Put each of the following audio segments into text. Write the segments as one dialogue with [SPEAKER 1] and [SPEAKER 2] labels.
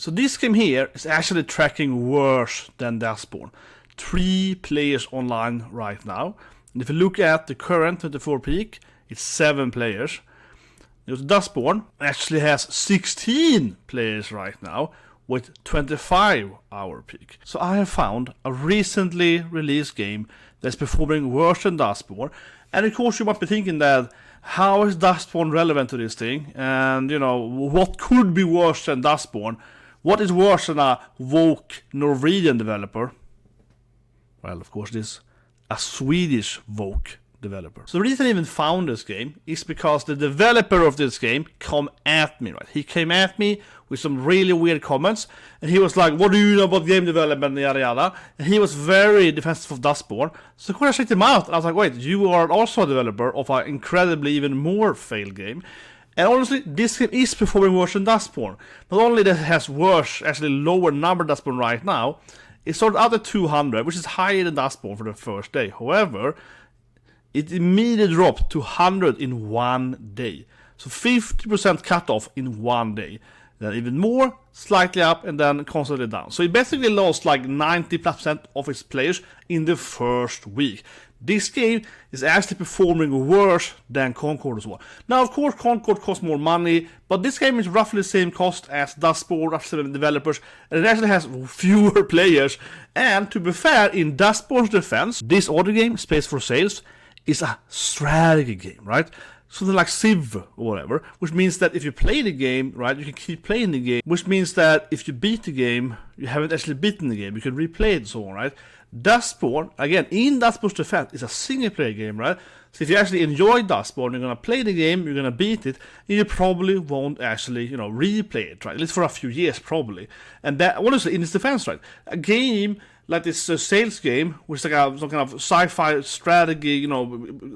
[SPEAKER 1] So this game here is actually tracking worse than Dustborn. 3 players online right now. And if you look at the current 24 peak, it's 7 players. Dustborn actually has 16 players right now with 25-hour peak. So I have found a recently released game that's performing worse than Dustborn. And of course you might be thinking that, how is Dustborn relevant to this thing? And what could be worse than Dustborn? What is worse than a woke Norwegian developer? Well, of course, this a Swedish woke developer. So the reason I even found this game is because the developer of this game come at me, right? He came at me with some really weird comments, and he was like, what do you know about game development, yada yada, and he was very defensive of Dustborn. So of course I checked him out, and I was like, wait, you are also a developer of an incredibly even more failed game. And honestly, this game is performing worse than Dustborn. Not only that it has worse, actually lower number than Dustborn right now, it started out at 200, which is higher than Dustborn for the first day. However, it immediately dropped to 100 in 1 day. So 50% cutoff in 1 day. Then even more, slightly up, and then constantly down. So it basically lost like 90% of its players in the first week. This game is actually performing worse than Concord as well. Now, of course, Concord costs more money, but this game is roughly the same cost as Dustborn, roughly 7 developers, and it actually has fewer players. And to be fair, in Dustborn's defense, this audio game, Space for Sales, is a strategy game, right? Something like Civ or whatever, which means that if you play the game, right, you can keep playing the game, which means that if you beat the game, you haven't actually beaten the game, you can replay it and so on, right? Dustborn, again, in Dustborn's defense, is a single player game, right? So if you actually enjoy Dustborn, you're gonna play the game, you're gonna beat it, and you probably won't actually, replay it, right? At least for a few years, probably. And that, honestly, in its defense, right? A game like this sales game, which is like some kind of sci-fi strategy,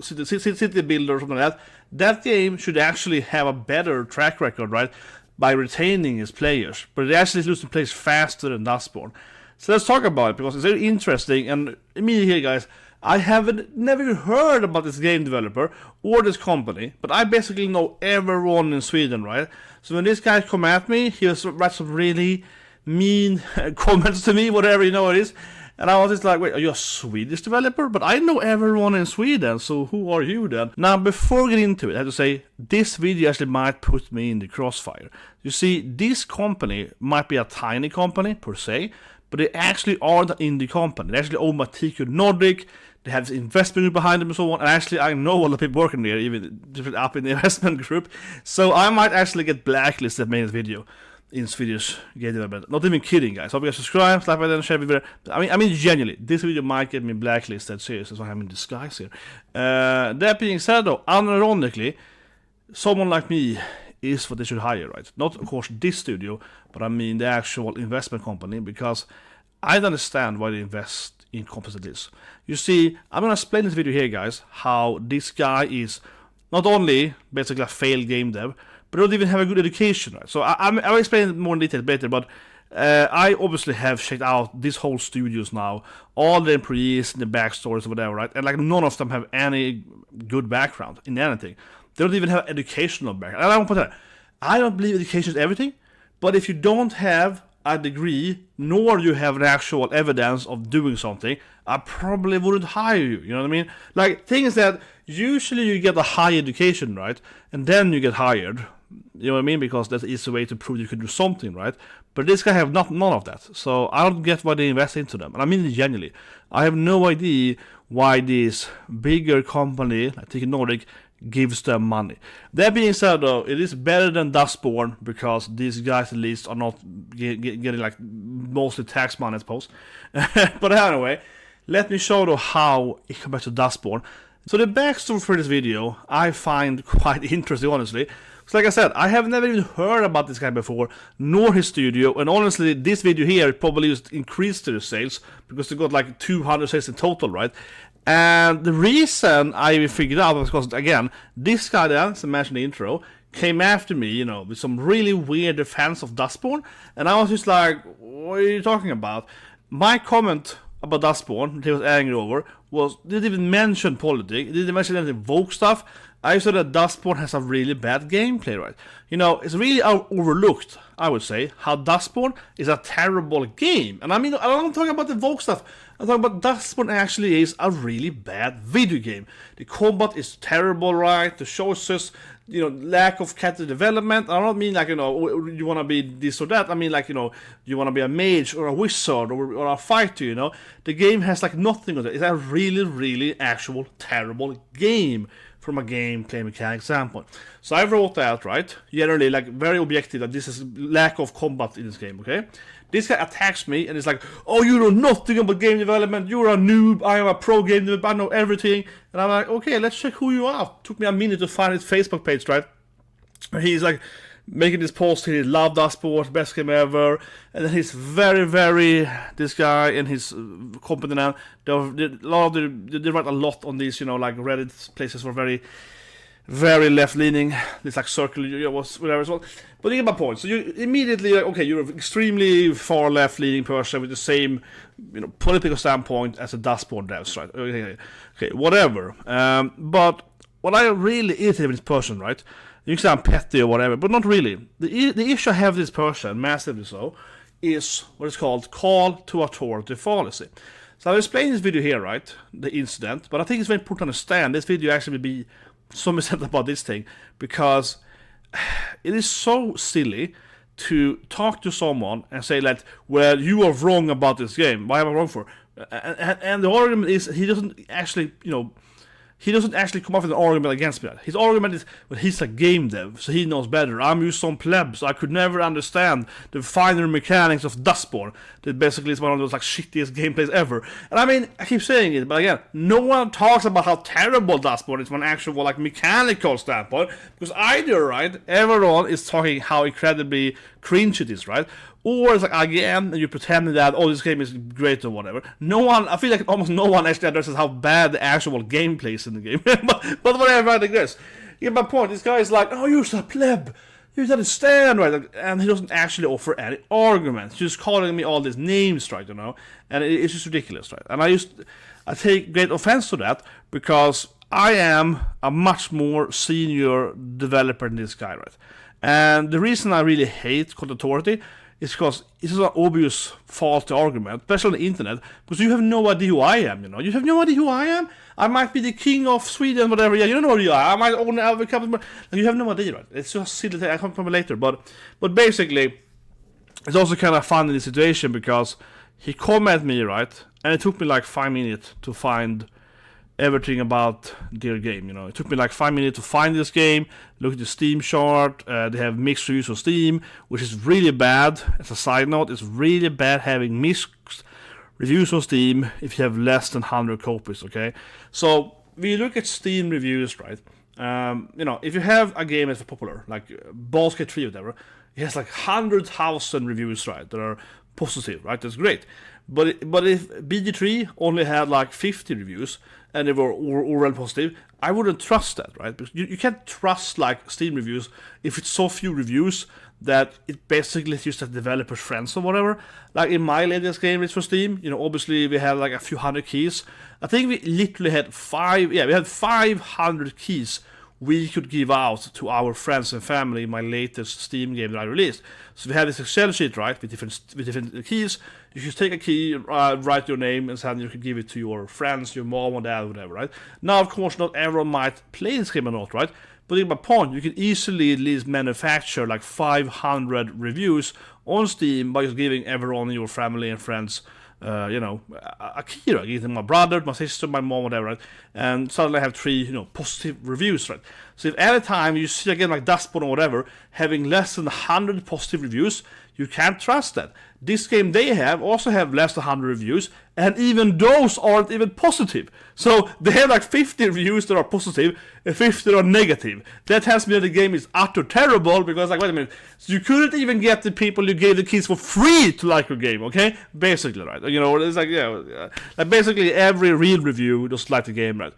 [SPEAKER 1] city builder or something like that, that game should actually have a better track record, right? By retaining its players. But it actually is losing players faster than Dustborn. So let's talk about it, because it's very interesting. And me here, guys, I haven't never heard about this game developer or this company, but I basically know everyone in Sweden, right? So when this guy come at me, he was write some really mean comments to me, whatever it is, and I was just like, wait, are you a Swedish developer? But I know everyone in Sweden, so who are you then? Now, before we get into it, I have to say, this video actually might put me in the crossfire. You see, this company might be a tiny company, per se, but they actually are the indie company. They actually own by TQ Nordic, they have this investment group behind them and so on, and actually I know all the people working there, even up in the investment group, so I might actually get blacklisted main this video in Swedish Game Dev. Not even kidding, guys. Hope you guys subscribe, slap button, share video. I mean, genuinely, this video might get me blacklisted. Seriously, so I'm in disguise here. That being said, though, unironically, someone like me is what they should hire, right? Not, of course, this studio, but I mean the actual investment company, because I don't understand why they invest in companies like this. You see, I'm gonna explain this video here, guys, how this guy is not only basically a failed game dev, but don't even have a good education, right? So I'll explain it more in detail later, but I obviously have checked out this whole studios now, all the employees, the backstories, or whatever, right? And like none of them have any good background in anything. They don't even have educational background. And I don't put that. I don't believe education is everything, but if you don't have a degree, nor you have an actual evidence of doing something, I probably wouldn't hire you, you know what I mean? Like, thing is that usually you get a high education, right? And then you get hired. You know what I mean? Because that's the easy way to prove you can do something, right? But this guy have none of that. So I don't get why they invest into them. And I mean it genuinely. I have no idea why this bigger company, like TQ Nordic, gives them money. That being said, though, it is better than Dustborn, because these guys at least are not getting like mostly tax money, I suppose. But anyway, let me show you how it compares to Dustborn. So the backstory for this video I find quite interesting, honestly. So like I said, I have never even heard about this guy before, nor his studio, and honestly, this video here probably just increased their sales, because they got like 200 sales in total, right? And the reason I figured out was because, again, this guy then, as I mentioned in the intro, came after me, with some really weird defense of Dustborn, and I was just like, what are you talking about? My comment about Dustborn that he was angry over was, they didn't even mention politics, they didn't mention any woke stuff, I said that Dustborn has a really bad gameplay, right? You know, it's really overlooked, I would say, how Dustborn is a terrible game. And I mean, I'm not talking about the Woke stuff. I'm talking about Dustborn actually is a really bad video game. The combat is terrible, right? The choices, you know, lack of character development. I don't mean like, you know, you want to be this or that. I mean like, you know, you want to be a mage or a wizard or a fighter, you know. The game has like nothing of that. It's a really, really actual terrible game from a gameplay mechanic standpoint. So I wrote that, right? Generally, like, very objective that this is lack of combat in this game, okay? This guy attacks me and it's like, oh, you know nothing about game development, you're a noob, I am a pro game developer, I know everything. And I'm like, okay, let's check who you are. Took me a minute to find his Facebook page, right? And he's like making this post, he loved Dustborn, best game ever. And then he's very, very, this guy and his company now, they write a lot on these, you know, like Reddit places for very, very left-leaning, this like circle, you know, whatever it's called. But you get my point. So you immediately, like, okay, you're an extremely far left-leaning person with the same, you know, political standpoint as a Dustborn devs, right? Okay, whatever. But what I really irritated with this person, right? You can say I'm petty or whatever, but not really. The issue I have with this person, massively so, is what is called call to authority fallacy. So I'll explain this video here, right? The incident, but I think it's very important to understand this video actually will be something said about this thing, because it is so silly to talk to someone and say that, well, you are wrong about this game. Why am I wrong for? And the argument is he doesn't actually, you know, he doesn't actually come up with an argument against me. His argument is, well, he's a game dev, so he knows better. I'm just some pleb, so I could never understand the finer mechanics of Dustborn. That basically is one of those like shittiest gameplays ever. And I mean, I keep saying it, but again, no one talks about how terrible Dustborn is from an actual like mechanical standpoint, because either, right, everyone is talking how incredibly cringe it is, right? Or it's like, again, you're pretending that, oh, this game is great or whatever. No one, I feel like almost no one actually addresses how bad the actual gameplay is in the game. but whatever, I digress. You get my point. This guy is like, oh, you're a pleb. You don't understand, right? And he doesn't actually offer any arguments. He's just calling me all these names, right, you know? And it's just ridiculous, right? And I take great offense to that, because I am a much more senior developer than this guy, right? And the reason I really hate call to authority is because it's an obvious faulty argument, especially on the internet, because you have no idea who I am, you know? You have no idea who I am? I might be the king of Sweden, whatever, yeah, you don't know who you are. I might own a couple, you have no idea, right? It's just silly thing, I come from it later, but basically, it's also kind of fun in this situation, because he commented me, right? And it took me like 5 minutes to find everything about their game, you know. It took me like 5 minutes to find this game, look at the Steam chart. They have mixed reviews on Steam, which is really bad. As a side note, it's really bad having mixed reviews on Steam if you have less than 100 copies, okay? So, when you look at Steam reviews, right, you know, if you have a game that's popular, like Baldur's Gate 3 or whatever, it has like 100,000 reviews, right, that are positive, right? That's great. But if BG3 only had like 50 reviews, and they were all positive, I wouldn't trust that, right? Because you can't trust like Steam reviews if it's so few reviews that it basically is just a developer's friends or whatever. Like in my latest game, it's for Steam, you know, obviously we had like a few hundred keys. I think we literally had 500 keys we could give out to our friends and family in my latest Steam game that I released. So we have this Excel sheet, right, with different keys. You should take a key, write your name, and then you can give it to your friends, your mom or dad, whatever, right? Now, of course, not everyone might play this game or not, right? But in my point, you can easily at least manufacture like 500 reviews on Steam by just giving everyone in your family and friends you know, a key, right? Give them my brother, my sister, my mom, whatever, right? And suddenly I have 3, you know, positive reviews, right? So if any time you see again like Dustborn or whatever having less than 100 positive reviews, you can't trust that. This game they have also have less than 100 reviews, and even those aren't even positive. So they have like 50 reviews that are positive and 50 that are negative. That tells me that the game is utter terrible, because like, wait a minute, so you couldn't even get the people you gave the keys for free to like your game, okay? Basically, right? You know, it's like, yeah, like basically every real review just like the game, right?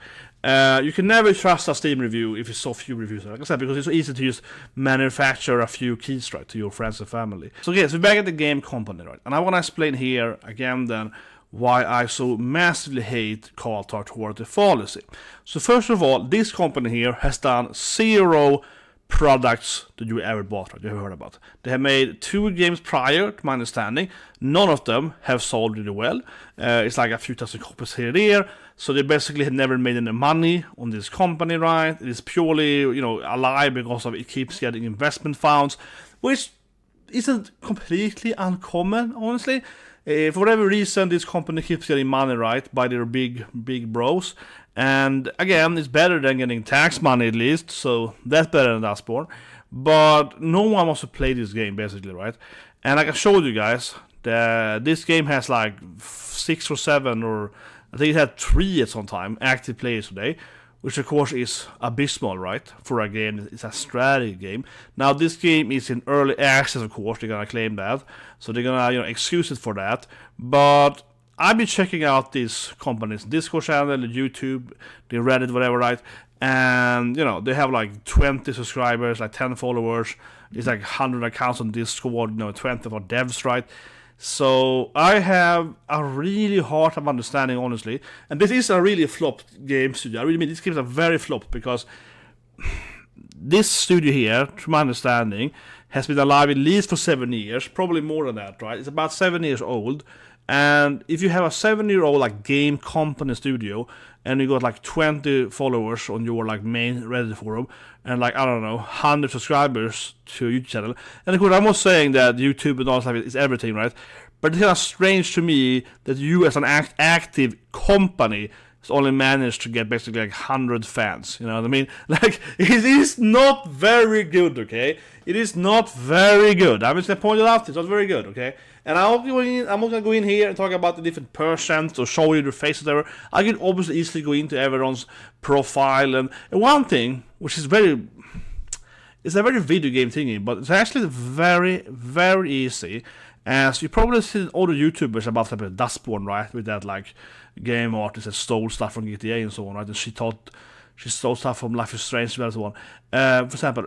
[SPEAKER 1] You can never trust a Steam review if it's so few reviews, like I said, because it's so easy to just manufacture a few keys, right, to your friends and family. So okay, so we're back at the game company, right? And I want to explain here again then why I so massively hate Authority Fallacy. So first of all, this company here has done 0 products that you ever bought, right? You heard about. They have made 2 games prior, to my understanding. None of them have sold really well. It's like a few thousand copies here and there. So they basically have never made any money on this company, right? It is purely, alive because of it keeps getting investment funds, which isn't completely uncommon, honestly. For whatever reason, this company keeps getting money, right, by their big bros. And again, it's better than getting tax money at least, so that's better than Dustborn. But no one wants to play this game, basically, right? And like I showed you guys, this game has like 6 or 7, or I think it had 3 at some time, active players today, which of course is abysmal, right? For a game, it's a strategy game. Now this game is in early access, of course, they're gonna claim that, so they're gonna excuse it for that. But I've been checking out these companies' Discord channel, YouTube, the Reddit, whatever, right? And they have like 20 subscribers, like 10 followers. It's like 100 accounts on Discord, 20 for devs, right? So I have a really hard time understanding, honestly. And this is a really flopped game studio. I really mean this game is a very flop, because this studio here, to my understanding, has been alive at least for 7 years, probably more than that, right? It's about 7 years old. And if you have a 7-year-old like game company studio, and you got like 20 followers on your like main Reddit forum, and like, I don't know, 100 subscribers to your YouTube channel, and of course I'm not saying that YouTube and all stuff is everything, right? But it's kind of strange to me that you as an active company has only managed to get basically like 100 fans, you know what I mean? Like, it is not very good, okay? It is not very good. I'm just gonna point it out, it's not very good, okay? And I'm not gonna go in here and talk about the different percents or show you their faces, whatever. I can obviously easily go into everyone's profile, and one thing which is it's a very video game thingy, but it's actually very, very easy. As you probably seen other YouTubers about like Dustborn, right? With that like game artist that stole stuff from GTA and so on, right? And she stole stuff from Life is Strange and so on. For example,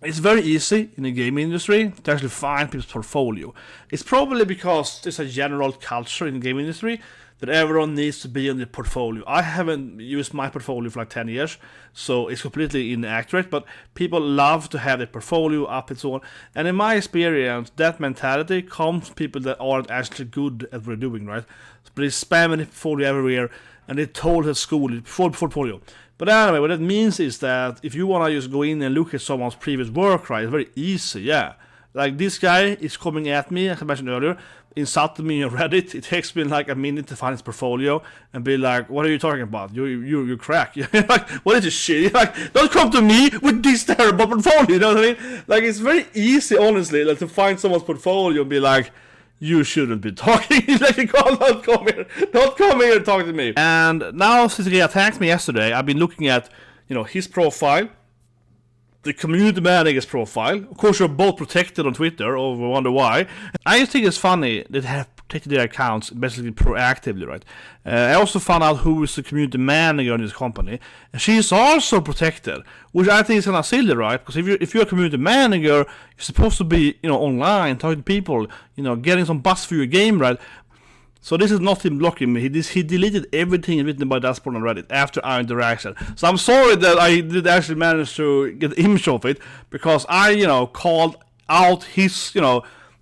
[SPEAKER 1] it's very easy in the game industry to actually find people's portfolio. It's probably because there's a general culture in the game industry that everyone needs to be on the portfolio. I haven't used my portfolio for like 10 years, so it's completely inaccurate, but people love to have their portfolio up and so on. And in my experience, that mentality comes from people that aren't actually good at what they're doing, right? But they spam the portfolio everywhere, and they told at school before portfolio. But anyway, what that means is that if you want to just go in and look at someone's previous work, right, it's very easy, yeah. Like this guy is coming at me, as I mentioned earlier, insulted me on Reddit. It takes me like a minute to find his portfolio and be like, what are you talking about? You crack. Like, what is this shit? Like, don't come to me with this terrible portfolio, you know what I mean? Like, it's very easy, honestly, like, to find someone's portfolio and be like, you shouldn't be talking. Like, don't come here and talk to me. And now, since he attacked me yesterday, I've been looking at, his profile, the community manager's profile. Of course, you're both protected on Twitter, or wonder why. I just think it's funny that they have protected their accounts basically proactively, right? I also found out who is the community manager in this company, and she's also protected, which I think is kind of silly, right? Because if you're a community manager, you're supposed to be, online, talking to people, getting some buzz for your game, right? So this is not him blocking me. He deleted everything written by Dustborn on Reddit after our interaction. So I'm sorry that I did actually manage to get the image of it, because I, called out his,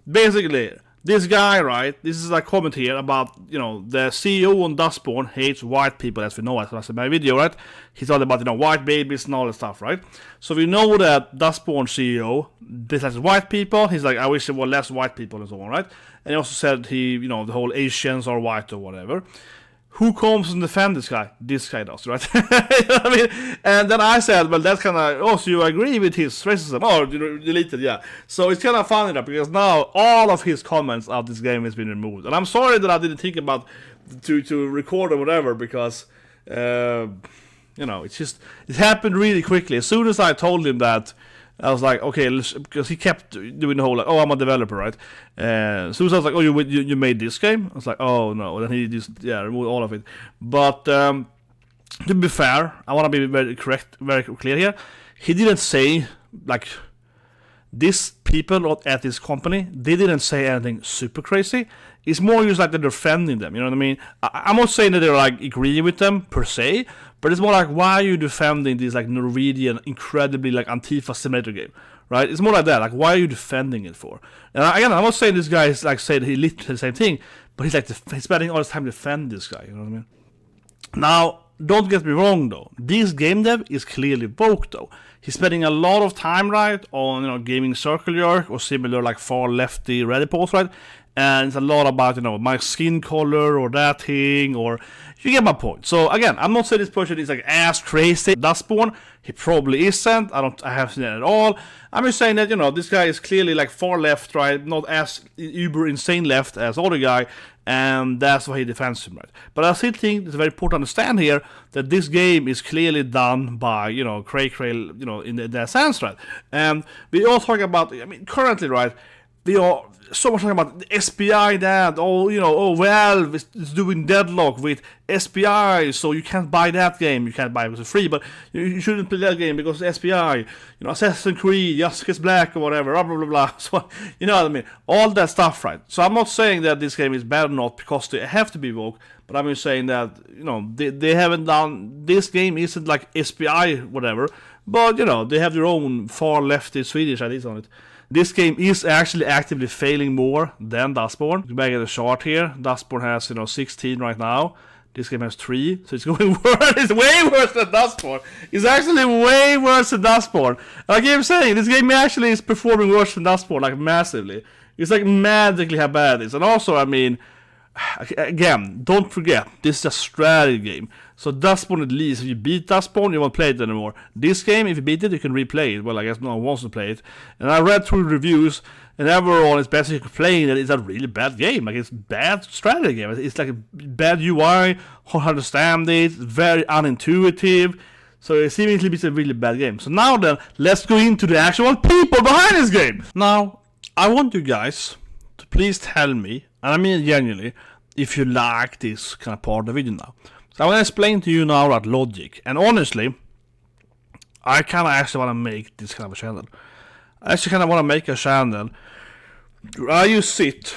[SPEAKER 1] basically, this guy, right? This is a comment here about, the CEO on Dustborn hates white people, as we know, as I said in my video, right? He's talking about, white babies and all that stuff, right? So we know that Dustborn CEO dislikes white people. He's like, I wish there were less white people and so on, right? And he also said the whole Asians are white or whatever. Who comes and defend this guy? This guy does, right? You know what I mean? And then I said, well, that's kind of, so you agree with his racism? Oh, deleted, yeah. So it's kind of funny that, because now all of his comments of this game has been removed. And I'm sorry that I didn't think about to record or whatever, because, it happened really quickly. As soon as I told him that, I was like, okay, because he kept doing the whole, like, oh, I'm a developer, right? So I was like, oh, you made this game? I was like, oh, no. And then he just, removed all of it. But to be fair, I want to be very correct, very clear here. He didn't say, like, These people at this company, they didn't say anything super crazy. It's more just like they're defending them, you know what I mean? I'm not saying that they're like agreeing with them per se, but it's more like, why are you defending this like Norwegian, incredibly like Antifa simulator game, right? It's more like that, like why are you defending it for? And again, I'm not saying this guy is like saying he literally the same thing, but he's like he's spending all his time to defend this guy, you know what I mean? Now, don't get me wrong though, this game dev is clearly woke though. He's spending a lot of time, right, on, you know, gaming circle jerk or similar like far lefty Reddit posts, right? And it's a lot about, you know, my skin color or that thing, or you get my point. So again, I'm not saying this person is like ass crazy. Dustborn, he probably isn't. I haven't seen it at all. I'm just saying that, you know, this guy is clearly like far left, right? Not as uber insane left as the other guy, and that's why he defends him, right? But I still think it's very important to understand here that this game is clearly done by, you know, cray, you know, in that sense, right? And we all talk about, I mean, currently, right, we are so much talking about the SPI that, Valve is doing deadlock with SPI, so you can't buy that game. You can't buy it for free, but you shouldn't play that game because SPI, you know, Assassin's Creed, Just Cause Black or whatever, blah, blah, blah, blah. So, you know what I mean? All that stuff, right? So I'm not saying that this game is bad or not because they have to be woke, but I'm just saying that, you know, they haven't done, this game isn't like SPI, whatever, but, you know, they have their own far lefty Swedish ideas on it. This game is actually actively failing more than Dustborn. Look back at the chart here. Dustborn has, you know, 16 right now. This game has 3, so it's going worse. It's way worse than Dustborn. It's actually way worse than Dustborn. Like I'm saying, this game actually is performing worse than Dustborn, like massively. It's like magically how bad it is. And also, I mean, again, don't forget, this is a strategy game. So Dustborn, at least, if you beat Dustborn, you won't play it anymore. This game, if you beat it, you can replay it. Well, I guess no one wants to play it. And I read through reviews, and everyone is basically complaining that it's a really bad game. Like, it's a bad strategy game. It's like a bad UI, hard to understand it, very unintuitive. So it seemingly it's a really bad game. So now then, let's go into the actual people behind this game. Now, I want you guys to please tell me, and I mean genuinely, if you like this kind of part of the video now. So I'm going to explain to you now about logic. And honestly, I kind of actually want to make this kind of a channel. I actually kind of want to make a channel where you sit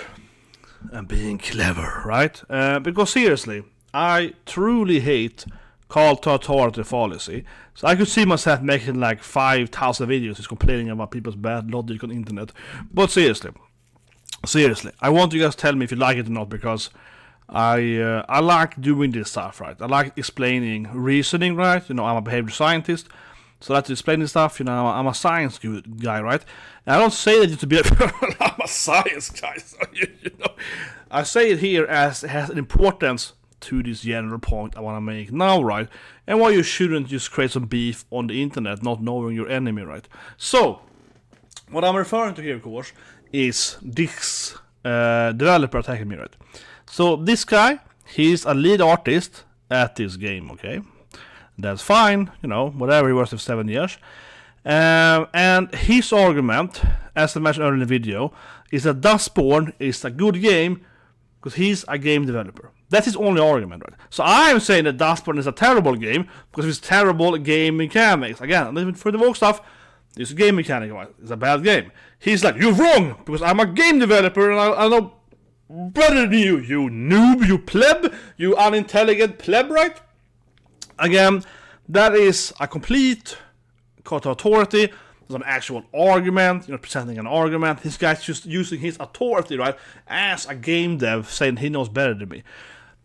[SPEAKER 1] and being clever, right? Because seriously, I truly hate call to authority fallacy. So I could see myself making like 5,000 videos just complaining about people's bad logic on the internet. But seriously, I want you guys to tell me if you like it or not, because I like doing this stuff, right? I like explaining reasoning, right? You know, I'm a behavior scientist, so I like to explain this stuff. You know, I'm a science guy, right? And I don't say that just to be I'm a science guy. So, you know, I say it here as it has an importance to this general point I want to make now, right? And why you shouldn't just create some beef on the internet, not knowing your enemy, right? So, what I'm referring to here, of course, is this developer attacking me, right? So this guy, he's a lead artist at this game, okay? That's fine, you know, whatever, he was for 7 years. And his argument, as I mentioned earlier in the video, is that Dustborn is a good game because he's a game developer. That's his only argument, right? So I'm saying that Dustborn is a terrible game because it's terrible game mechanics. Again, for the woke stuff, this game mechanic, it's a bad game. He's like, you're wrong, because I'm a game developer and I know better than you noob, you pleb, you unintelligent pleb, right? Again, that is a complete call to authority. There's an actual argument, you know, presenting an argument. This guy's just using his authority, right, as a game dev, saying he knows better than me.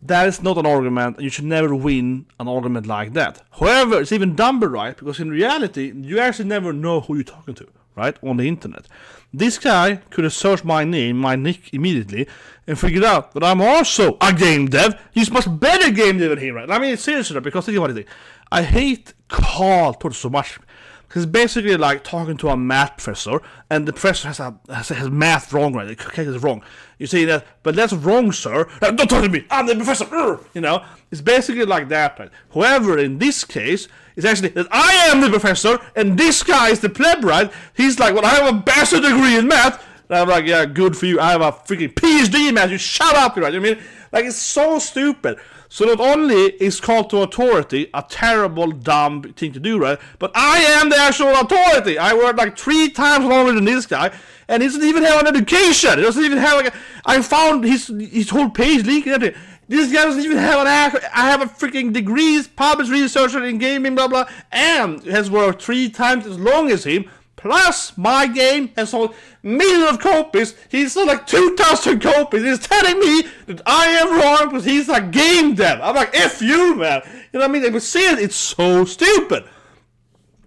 [SPEAKER 1] That is not an argument, and you should never win an argument like that. However, it's even dumber, right? Because in reality, you actually never know who you're talking to, right, on the internet. This guy could have searched my name, my nick, immediately, and figured out that I'm also a game dev. He's much better game dev than he, right? I mean, seriously, because think about it. I hate call to so much. Because it's basically like talking to a math professor, and the professor has math wrong, right? The calculus is wrong. You say that, but that's wrong, sir. Don't talk to me. I'm the professor. You know, it's basically like that, right? However, in this case, it's actually that I am the professor, and this guy is the pleb, right? He's like, well, I have a bachelor's degree in math. And I'm like, yeah, good for you. I have a freaking PhD in math. You shut up, right? I mean, Like, it's so stupid. So not only is call to authority a terrible, dumb thing to do, right? But I am the actual authority. I work like 3 times longer than this guy, and he doesn't even have an education. He doesn't even have like I found his whole page leaking and everything. This guy doesn't even have I have a freaking degrees, published researcher in gaming, blah blah, and has worked 3 times as long as him. Plus, my game has sold millions of copies. He's sold like 2,000 copies. He's telling me that I am wrong because he's a game dev. I'm like, F you, man. You know what I mean? But seriously, it's so stupid.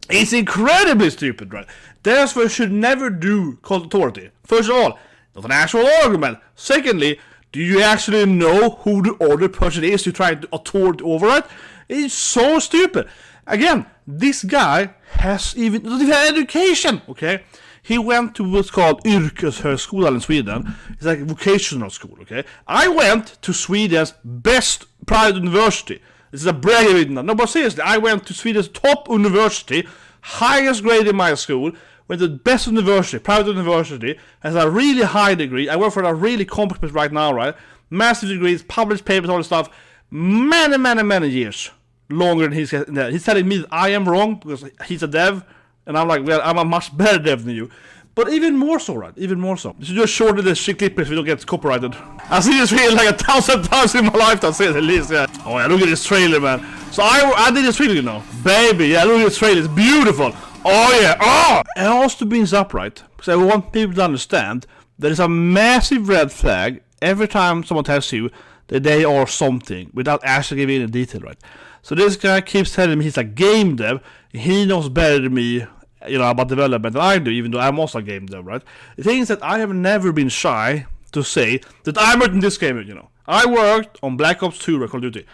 [SPEAKER 1] It's incredibly stupid, right? That's why you should never do call authority. First of all, not an actual argument. Secondly, do you actually know who the other person is you try to authority over it? It's so stupid. Again, this guy doesn't even have education, okay? He went to what's called Yrkeshögskola in Sweden. It's like a vocational school, okay? I went to Sweden's best private university. This is a bragging. No, but seriously, I went to Sweden's top university, highest grade in my school, went to the best university, private university, has a really high degree. I work for a really competent right now, right? Massive degrees, published papers, all this stuff. Many years longer than he's telling me that I am wrong because he's a dev, and I'm like, well, I'm a much better dev than you. But even more so, right? Even more so. You should just shorten this shit clip if we don't get copyrighted. I see this video like 1,000 times in my lifetime, say the least, yeah. Oh yeah, look at this trailer, man. So I did this trailer, you know. Baby, yeah, look at this trailer, it's beautiful. Oh yeah, oh! It has to be upright, because I want people to understand there is a massive red flag every time someone tells you that they are something without actually giving any detail, right? So this guy keeps telling me he's a game dev, he knows better than me, you know, about development than I do, even though I'm also a game dev, right? The thing is that I have never been shy to say that I worked in this game, you know. I worked on Black Ops 2, Call of Duty,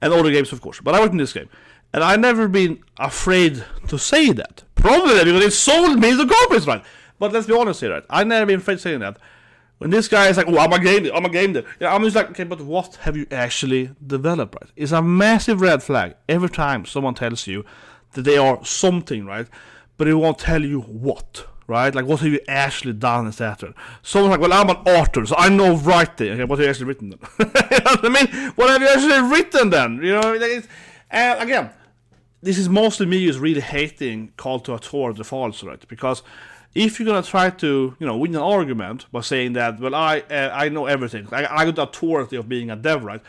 [SPEAKER 1] and other games, of course, but I worked in this game. And I've never been afraid to say that. Probably because it sold me the copies, right? But let's be honest here, right? I've never been afraid of saying that. When this guy is like, oh, I'm a game dev. Yeah, I'm just like, okay, but what have you actually developed, right? It's a massive red flag every time someone tells you that they are something, right? But they won't tell you what, right? Like, what have you actually done, etc. Someone's like, well, I'm an author, so I know writing. Okay, what have you actually written then? You know what I mean? What have you actually written then? You know, like it's, again, this is mostly me just really hating call to authority false, right? Because if you're gonna try to, you know, win an argument by saying that, well, I know everything, I got the authority of being a dev, right?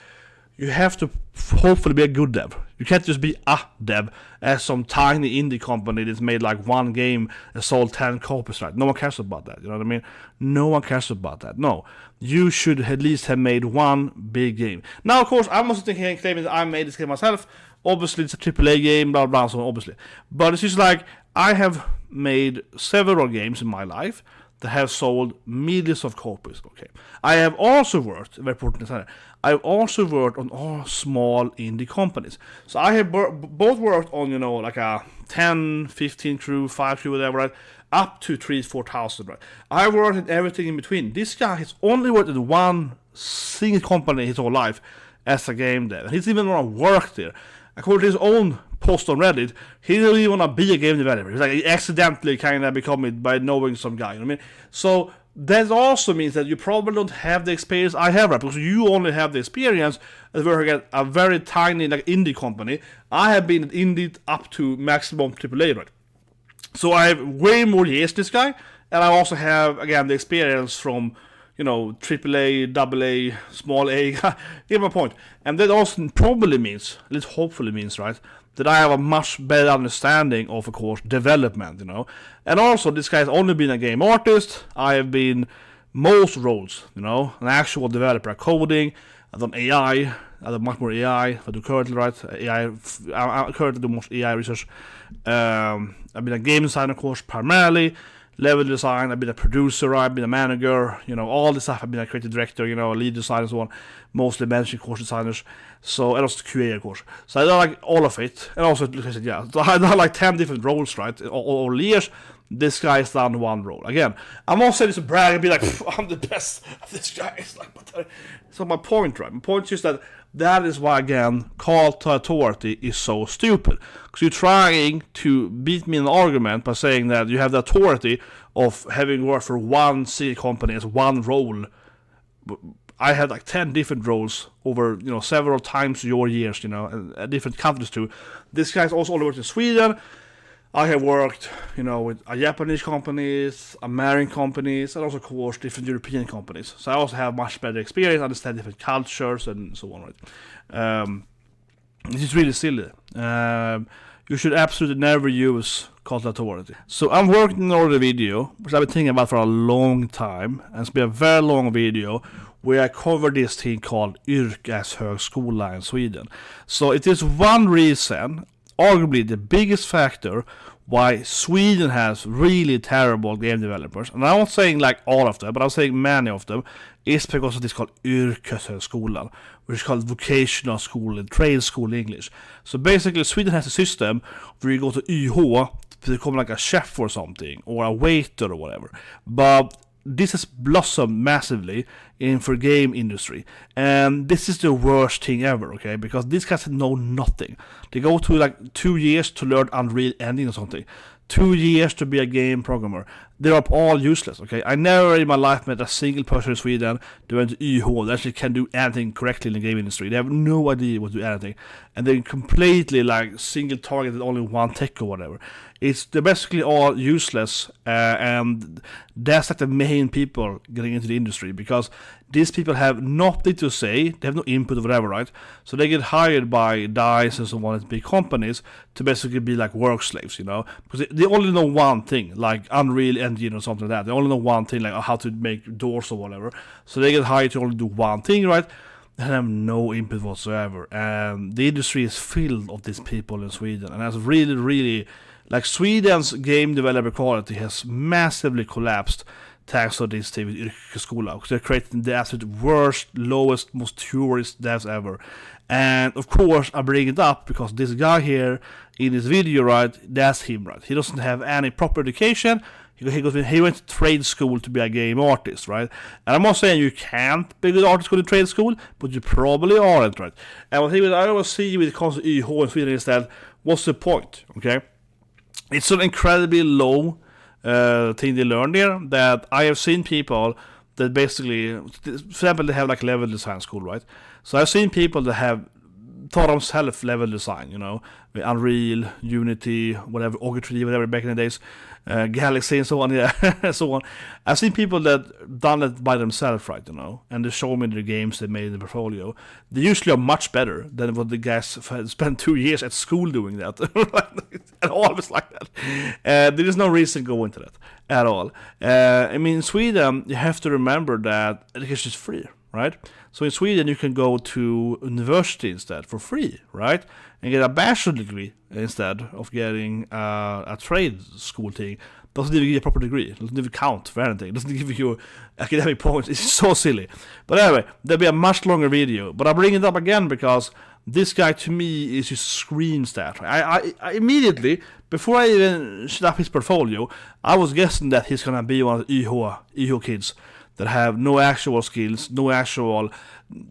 [SPEAKER 1] You have to hopefully be a good dev. You can't just be a dev as some tiny indie company that's made like one game and sold 10 copies, right? No one cares about that, you know what I mean? No one cares about that. No, you should at least have made one big game. Now, of course, I'm also claiming that I made this game myself. Obviously, it's a AAA game, blah, blah, so obviously. But it's just like, I have made several games in my life that have sold millions of copies, okay? I have also worked, very important, I've also worked on all small indie companies. So I have both worked on, you know, like a 10, 15 crew, 5 crew, whatever, right? Up to 3,000-4,000, right? I worked in everything in between. This guy has only worked in one single company his whole life as a game dev. He's even want to work there. According to his own post on Reddit, he didn't even want to be a game developer. He's like, he accidentally kind of become it by knowing some guy, you know what I mean? So that also means that you probably don't have the experience I have, right? Because you only have the experience as working at a very tiny like indie company. I have been at indie up to maximum AAA, right? So I have way more years this guy, and I also have, again, the experience from, you know, AAA, AA, small A, get my point. And that also probably means, at least hopefully means, right, that I have a much better understanding of course, development, you know. And also, this guy has only been a game artist. I have been most roles, you know, an actual developer, coding, I've done AI, I've done much more AI, I do currently, right, I currently do most AI research. I've been a game designer, of course, primarily, level design, I've been a producer, I've been a manager, you know, all this stuff. I've been a creative director, you know, a lead designer and so on, mostly managing course designers, so, and also QA, of course. So I done like all of it, and also, like I said, yeah, so I done like 10 different roles, right, all years. This guy's done one role. Again, I'm not saying this to brag and be like, I'm the best, this guy is like, but it's not my point, right? My point is just that is why, again, call to authority is so stupid. Because you're trying to beat me in an argument by saying that you have the authority of having worked for one single company as one role. I had like 10 different roles over, several times your years, and different countries too. This guy's also only worked in Sweden. I have worked, with Japanese companies, American companies, and also, of course, different European companies. So I also have much better experience, understand different cultures and so on, right? This is really silly. You should absolutely never use cult authority. So I'm working on the video, which I've been thinking about for a long time, and it's been a very long video where I cover this thing called Yrkeshögskola in Sweden. So it is one reason, arguably the biggest factor, why Sweden has really terrible game developers. And I'm not saying like all of them, but I'm saying many of them, is because of this called Yrkeshögskolan, which is called vocational school and trade school in English. So basically Sweden has a system where you go to YH to become like a chef or something, or a waiter or whatever. But this has blossomed massively in for game industry, and this is the worst thing ever, okay? Because these guys know nothing. They go to like 2 years to learn Unreal Engine or something, 2 years to be a game programmer. They're all useless, okay? I never in my life met a single person in Sweden that went to YH that actually can do anything correctly in the game industry. They have no idea what to do anything, and they're completely like single targeted, only one tech or whatever. They're basically all useless, and that's like the main people getting into the industry, because these people have nothing to say, they have no input or whatever, right? So they get hired by DICE and so on, at big companies, to basically be like work slaves, because they only know one thing, like Unreal Engine or something like that. They only know one thing, like how to make doors or whatever. So they get hired to only do one thing, right? And have no input whatsoever. And the industry is filled of these people in Sweden, and that's really, really, like, Sweden's game developer quality has massively collapsed thanks to this thing with Yrkeshögskola, because they're creating the absolute worst, lowest, most tourist devs ever. And of course I bring it up because this guy here in this video, right, that's him, right? He doesn't have any proper education. He went to trade school to be a game artist, right? And I'm not saying you can't be a good artist going to trade school, but you probably aren't, right? And what I always see with the concept of YH in Sweden is that, what's the point, okay? It's an incredibly low thing they learn there, that I have seen people that basically, for example, they have like level design school, right? So I've seen people that have taught themselves level design, with Unreal, Unity, whatever, Authority, whatever, back in the days, Galaxy and so on, yeah, so on. I've seen people that done it by themselves, right, and they show me the games they made in the portfolio. They usually are much better than what the guys spent 2 years at school doing that, and always like that. There is no reason to go into that at all. I mean, in Sweden, you have to remember that education is free, right? So in Sweden, you can go to university instead for free, right? And get a bachelor degree instead of getting a trade school thing. Doesn't even give you a proper degree. Doesn't even count for anything. Doesn't give you academic points. It's so silly. But anyway, there'll be a much longer video. But I bring it up again because this guy to me is just screams that. I immediately, before I even shut up his portfolio, I was guessing that he's gonna be one of the YH kids that have no actual skills, no actual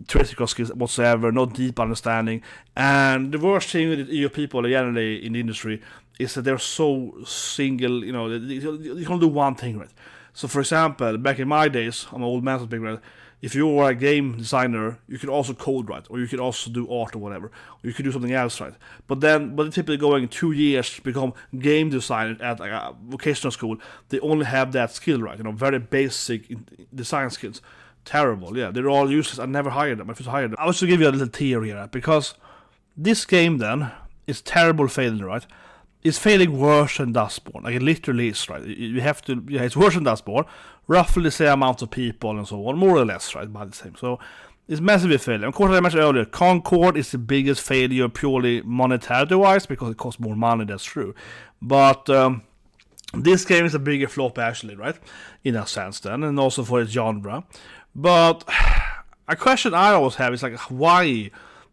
[SPEAKER 1] theoretical skills whatsoever, no deep understanding. And the worst thing with the YH people generally in the industry is that they're so single, you can only do one thing, right? So for example, back in my days, I'm an old man, right? If you were a game designer, you could also code, right? Or you could also do art or whatever. Or you could do something else, right? But typically going 2 years to become game designer at like a vocational school, they only have that skill, right? Very basic design skills. Terrible, yeah. They're all useless. I never hired them. I just hired them. I was to give you a little theory here, right? Because this game then is terrible failing, right? It's failing worse than Dustborn. Like, it literally is, right? You have to, yeah, it's worse than Dustborn. Roughly the same amount of people and so on, more or less, right? About the same. So it's massively failing. Of course, as I mentioned earlier, Concord is the biggest failure purely monetary-wise because it costs more money. That's true. But this game is a bigger flop, actually, right? In a sense, then, and also for its genre. But a question I always have is like, why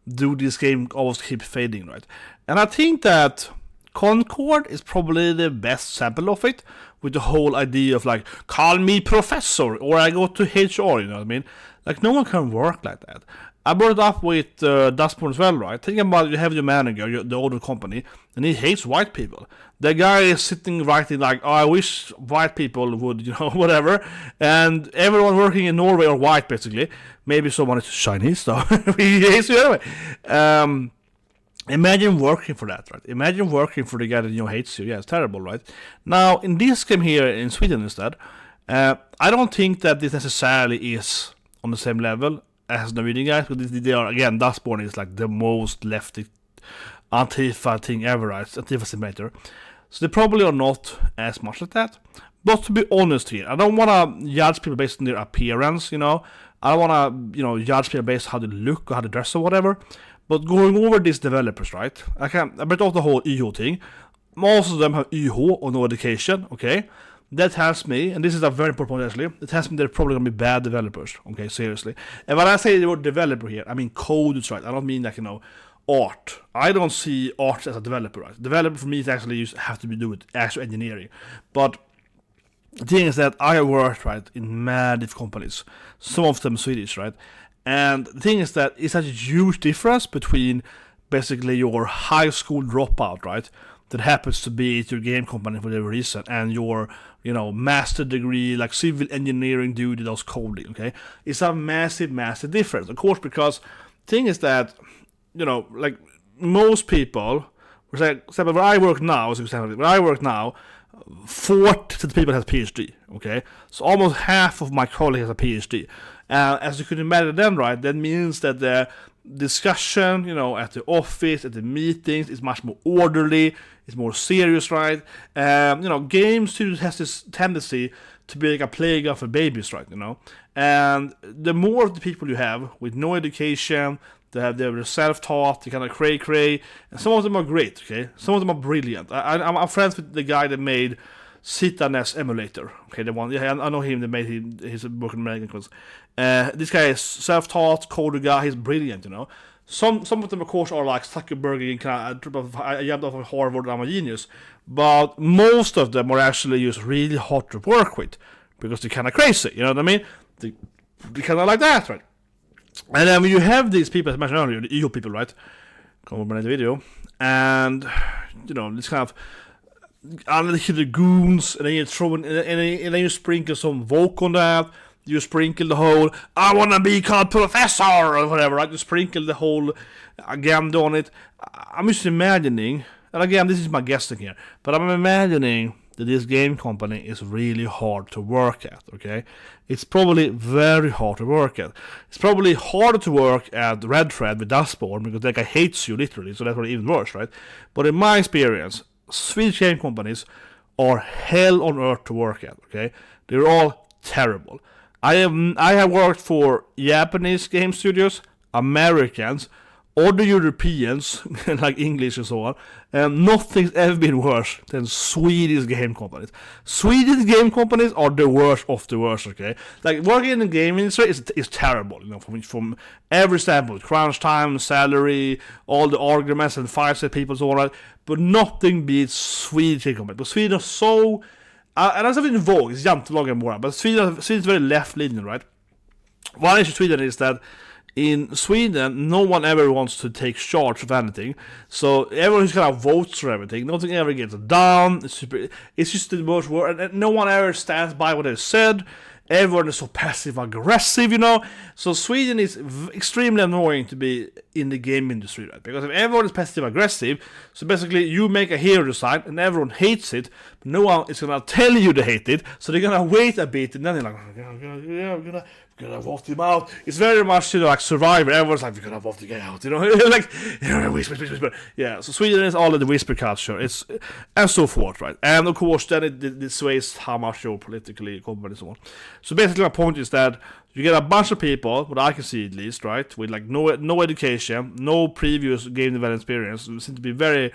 [SPEAKER 1] do this game always keep fading, right? And I think that Concord is probably the best sample of it, with the whole idea of like, call me professor, or I go to HR, you know what I mean? Like, no one can work like that. I brought it up with Dustborn as well, right? Think about, you have your manager, the owner company, and he hates white people. The guy is sitting writing like, oh, I wish white people would, whatever. And everyone working in Norway are white, basically. Maybe someone is Chinese, though. He hates you anyway. Imagine working for that, right? Imagine working for the guy that hates you. Yeah, it's terrible, right? Now, in this game here in Sweden instead, I don't think that this necessarily is on the same level as Norwegian guys, but they are, again, Dustborn is like the most lefty Antifa thing ever, right? Antifa simulator. So they probably are not as much like that. But to be honest here, I don't want to judge people based on their appearance, I don't want to, judge people based on how they look or how they dress or whatever. But going over these developers, right? I bet off the whole YH thing. Most of them have YH or no education, okay? That tells me, and this is a very important point actually, it tells me they're probably going to be bad developers, okay, seriously. And when I say the word developer here, I mean coders, right? I don't mean like, art. I don't see art as a developer, right? Developer for me is actually have to be do with actual engineering. But the thing is that I have worked, right, in mad different companies, some of them Swedish, right? And the thing is that it's such a huge difference between basically your high school dropout, right, that happens to be at your game company for whatever reason, and your, master degree, like civil engineering dude that does coding, okay? It's a massive, massive difference, of course, because the thing is that, like most people, where I work now, 40% of the people has PhD, okay? So almost half of my colleagues has a PhD. As you could imagine then, right, that means that the discussion, at the office, at the meetings, is much more orderly, it's more serious, right? Game studios has this tendency to be like a playground for babies, right, And the more of the people you have with no education, they're self-taught, they kind of cray-cray, and some of them are great, okay? Some of them are brilliant. I'm friends with the guy that made Sitanes emulator, okay, the one, yeah, I know him, that made his book in American. This guy is self-taught, coder guy, he's brilliant, Some of them, of course, are like Zuckerberg and kind of, I jumped off of Harvard, I'm a genius, but most of them are actually just really hard to work with, because they're kind of crazy, you know what I mean? They're kind of like that, right? And then when you have these people, as I mentioned earlier, the EU people, right? Come over in the video, and this kind of the goons, and then you throw in, and then you sprinkle some Woke on that. You sprinkle the whole "I wanna be called professor" or whatever, right? You sprinkle the whole agenda on it. I'm just imagining, and again, this is my guessing here, but I'm imagining that this game company is really hard to work at, okay? It's probably very hard to work at. It's probably harder to work at Red Thread with Dustborn, because that guy hates you, literally, so that's probably even worse, right? But in my experience, Swedish game companies are hell on earth to work at, okay? They're all terrible. I have worked for Japanese game studios, Americans, other Europeans, like English and so on, and nothing's ever been worse than Swedish game companies. Swedish game companies are the worst of the worst, okay? Like, working in the game industry is terrible, from every standpoint. Crunch time, salary, all the arguments and fights that people so on, right? But nothing beats Swedish game companies. But Sweden is so... and that's something in Vogue, it's jantelagen more, but Sweden is very left-leaning, right? One issue in Sweden is that in Sweden, no one ever wants to take charge of anything. So everyone who's kind of votes for everything, nothing ever gets done. It's just the most word, and no one ever stands by what they said. Everyone is so passive-aggressive, So Sweden is extremely annoying to be in the game industry, right? Because if everyone is passive-aggressive, so basically you make a hero design and everyone hates it, but no one is going to tell you they hate it, so they're going to wait a bit, and then they're like, we're gonna vote him out. It's very much, like Survivor. Everyone's like, we're gonna vote the guy out, like, whisper. Yeah, so Sweden is all in the whisper culture. It's, and so forth, right? And of course, then it sways how much you're politically competent and so on. So basically, my point is that you get a bunch of people, what I can see at least, right, with like no education, no previous game development experience, seem to be very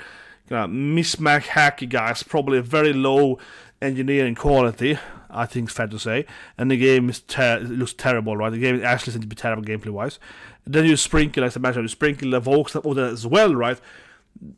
[SPEAKER 1] mismatch hacky guys, probably very low engineering quality, I think it's fair to say, and the game is it looks terrible, right? The game actually seems to be terrible gameplay-wise. Then you sprinkle, as I mentioned, the Vokes as well, right?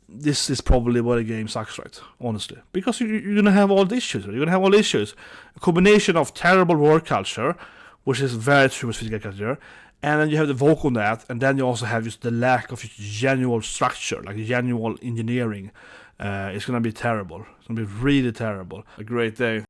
[SPEAKER 1] This is probably where the game sucks, right? Honestly, because you're gonna have all the issues. Right? You're gonna have all the issues. A combination of terrible work culture, which is very true with physical culture, And then you have the Woke on that, and then you also have just the lack of just genuine structure, like genuine engineering. It's gonna be terrible. It's gonna be really terrible. A great day.